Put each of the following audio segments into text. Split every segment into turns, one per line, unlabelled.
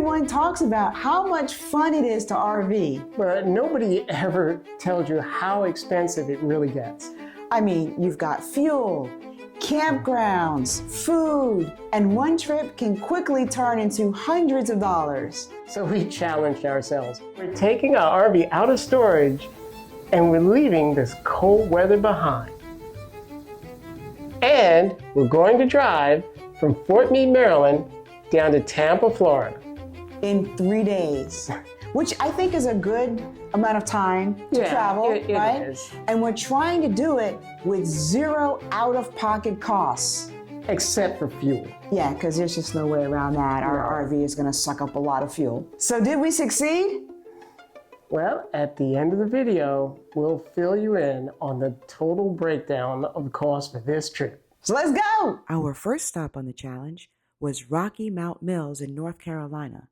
everyone talks about how much fun it is to RV.
But nobody ever tells you how expensive it really gets.
I mean, you've got fuel, campgrounds, food, and one trip can quickly turn into hundreds of dollars.
So we challenged ourselves. We're taking our RV out of storage and we're leaving this cold weather behind. And we're going to drive from Fort Meade, Maryland, down to Tampa, Florida.
In 3 days, which I think is a good amount of time to travel, right?
It is.
And we're trying to do it with zero out-of-pocket costs.
Except for fuel.
Yeah, because there's just no way around that. Our RV is going to suck up a lot of fuel. So did we succeed?
Well, at the end of the video, we'll fill you in on the total breakdown of the cost for this trip.
So let's go! Our first stop on the challenge was Rocky Mount Mills in North Carolina.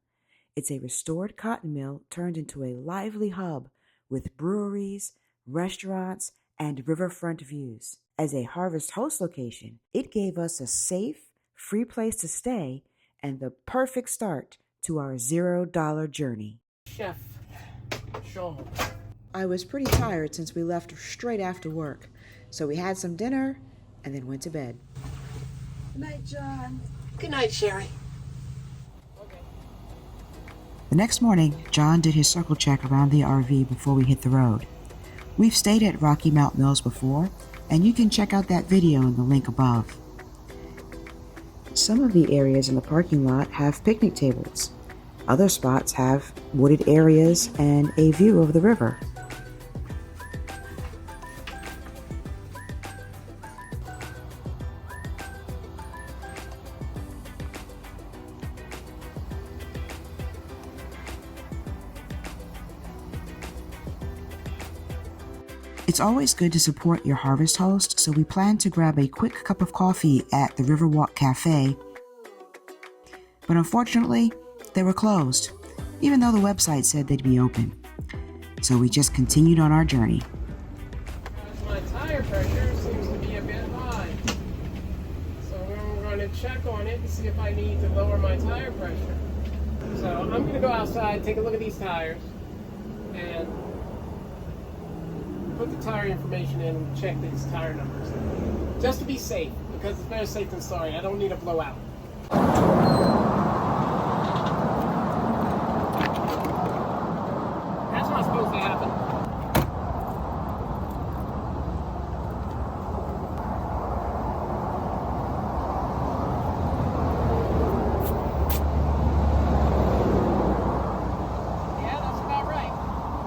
It's a restored cotton mill turned into a lively hub with breweries, restaurants, and riverfront views. As a Harvest Host location, it gave us a safe, free place to stay and the perfect start to our $0 journey.
Chef Sean.
I was pretty tired since we left straight after work, so we had some dinner and then went to bed. Good night, John.
Good night, Sherry.
The next morning, John did his circle check around the RV before we hit the road. We've stayed at Rocky Mount Mills before, and you can check out that video in the link above. Some of the areas in the parking lot have picnic tables. Other spots have wooded areas and a view of the river. It's always good to support your Harvest Host, so we plan to grab a quick cup of coffee at the Riverwalk Cafe. But unfortunately, they were closed, even though the website said they'd be open. So we just continued on our journey.
My tire pressure seems to be a bit high. So we're going to check on it and see if I need to lower my tire pressure. So I'm going to go outside, take a look at these tires, and put the tire information in and check these tire numbers. Just to be safe, because it's better safe than sorry. I don't need a blowout. That's not supposed to happen. Yeah, that's about right.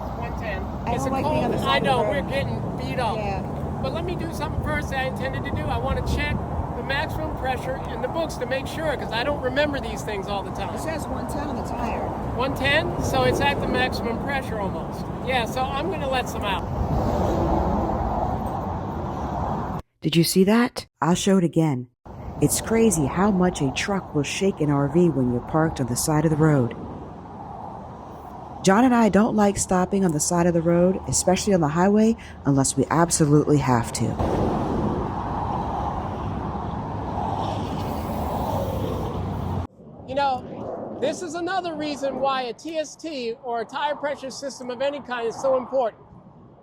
It's 110. It's a cold. I know, we're getting beat up.
Yeah.
But let me do something first that I intended to do. I want to check the maximum pressure in the books to make sure, because I don't remember these things all the time.
It says 110 on the tire.
110? So it's at the maximum pressure almost. Yeah, so I'm going to let some out.
Did you see that? I'll show it again. It's crazy how much a truck will shake an RV when you're parked on the side of the road. John and I don't like stopping on the side of the road, especially on the highway, unless we absolutely have to.
You know, this is another reason why a TST or a tire pressure system of any kind is so important,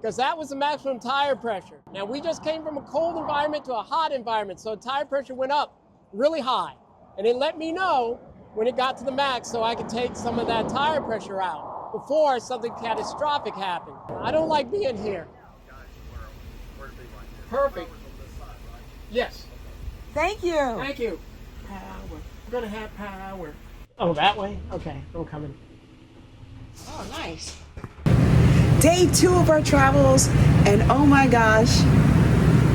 because that was the maximum tire pressure. Now, we just came from a cold environment to a hot environment, so tire pressure went up really high. And it let me know when it got to the max so I could take some of that tire pressure out before something catastrophic happened. I don't like being here. Perfect. Yes.
Thank you.
Thank you. Power. I'm gonna have power. Oh, that way? Okay, I'm coming.
Oh, nice. Day 2 of our travels, and oh my gosh,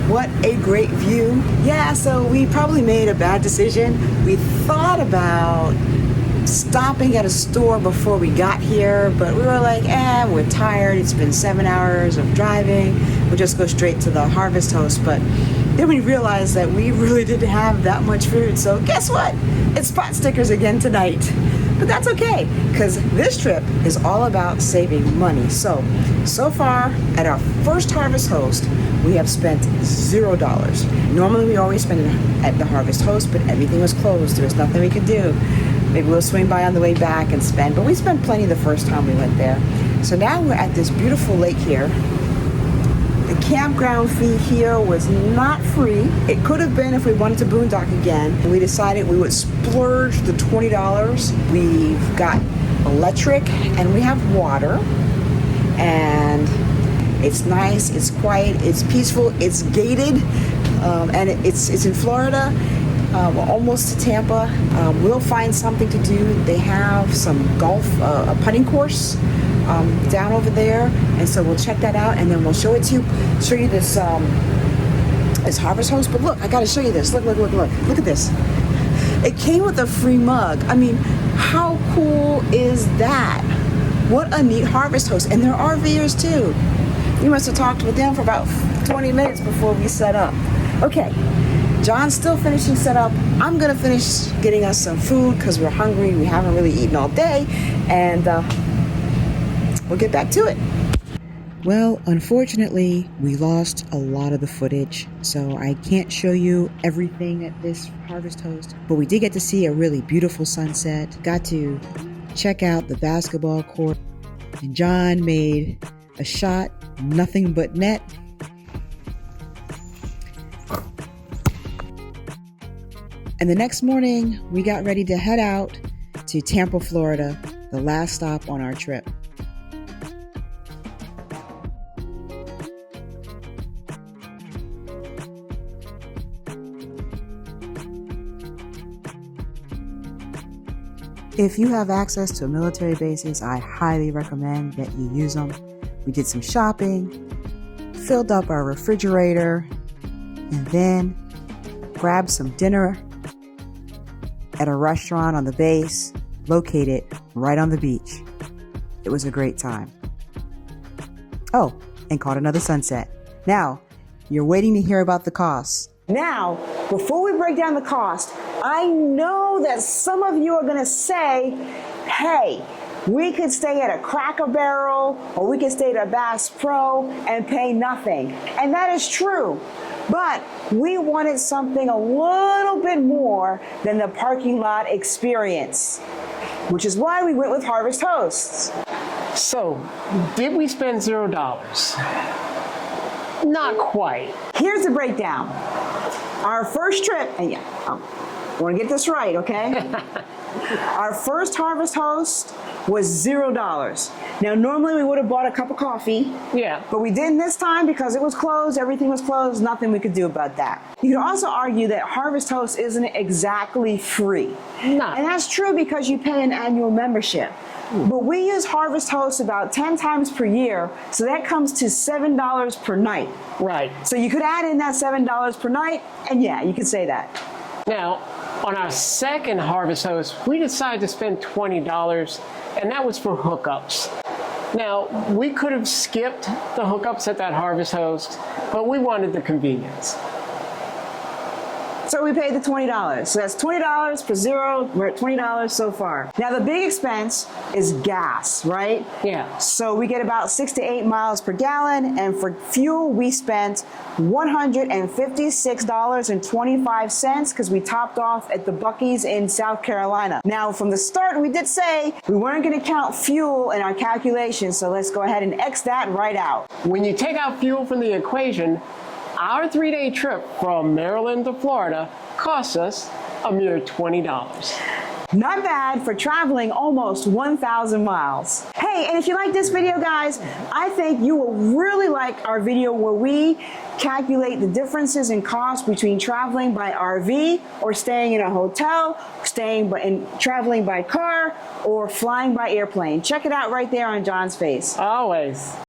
what a great view. Yeah, so we probably made a bad decision. We thought about stopping at a store before we got here, but we were like, we're tired. It's been 7 hours of driving. We'll just go straight to the Harvest Host. But then we realized that we really didn't have that much food. So guess what? It's pot stickers again tonight. But that's okay, because this trip is all about saving money. So far, at our first Harvest Host, we have spent $0. Normally, we always spend it at the Harvest Host, but everything was closed. There was nothing we could do. Maybe we'll swing by on the way back and spend, but we spent plenty the first time we went there. So now we're at this beautiful lake here. The campground fee here was not free. It could have been if we wanted to boondock again. We decided we would splurge the $20. We've got electric and we have water. And it's nice, it's quiet, it's peaceful, it's gated, and it's in Florida. We're almost to Tampa. We'll find something to do. They have some golf, a putting course down over there, and so we'll check that out, and then we'll show you this Harvest Host. But look, I got to show you this. Look at this. It came with a free mug. I mean, how cool is that? What a neat Harvest Host, and they're RVers too. We must have talked with them for about 20 minutes before we set up. Okay. John's still finishing setup. I'm gonna finish getting us some food because we're hungry. We haven't really eaten all day, and we'll get back to it. Well, unfortunately, we lost a lot of the footage, so I can't show you everything at this Harvest Host, but we did get to see a really beautiful sunset. Got to check out the basketball court, and John made a shot, nothing but net. And the next morning, we got ready to head out to Tampa, Florida, the last stop on our trip. If you have access to military bases, I highly recommend that you use them. We did some shopping, filled up our refrigerator, and then grabbed some dinner at a restaurant on the base, located right on the beach. It was a great time. Oh, and caught another sunset. Now, you're waiting to hear about the costs. Now, before we break down the cost, I know that some of you are gonna say, hey, we could stay at a Cracker Barrel or we could stay at a Bass Pro and pay nothing. And that is true. But we wanted something a little bit more than the parking lot experience, which is why we went with Harvest Hosts.
So, did we spend $0? Not quite.
Here's the breakdown. Our first trip, and yeah, I want to get this right, okay? Our first Harvest Host was $0. Now, normally we would have bought a cup of coffee.
Yeah.
But we didn't this time because it was closed, everything was closed, nothing we could do about that. You can also argue that Harvest Host isn't exactly free.
No.
And that's true because you pay an annual membership. But we use Harvest Host about 10 times per year, so that comes to $7 per night.
Right.
So you could add in that $7 per night, and yeah, you could say that.
Now, on our second Harvest Host, we decided to spend $20, and that was for hookups. Now, we could have skipped the hookups at that Harvest Host, but we wanted the convenience.
So we paid the $20. So that's $20 for $0. We're at $20 so far. Now the big expense is gas, right?
Yeah.
So we get about 6 to 8 miles per gallon, and for fuel we spent $156.25 because we topped off at the Buc-ee's in South Carolina. Now from the start we did say we weren't going to count fuel in our calculations, so let's go ahead and X that right out.
When you take out fuel from the equation, our 3-day trip from Maryland to Florida cost us a mere $20.
Not bad for traveling almost 1,000 miles. Hey, and if you like this video, guys, I think you will really like our video where we calculate the differences in cost between traveling by RV or staying in a hotel, traveling by car, or flying by airplane. Check it out right there on John's face.
Always.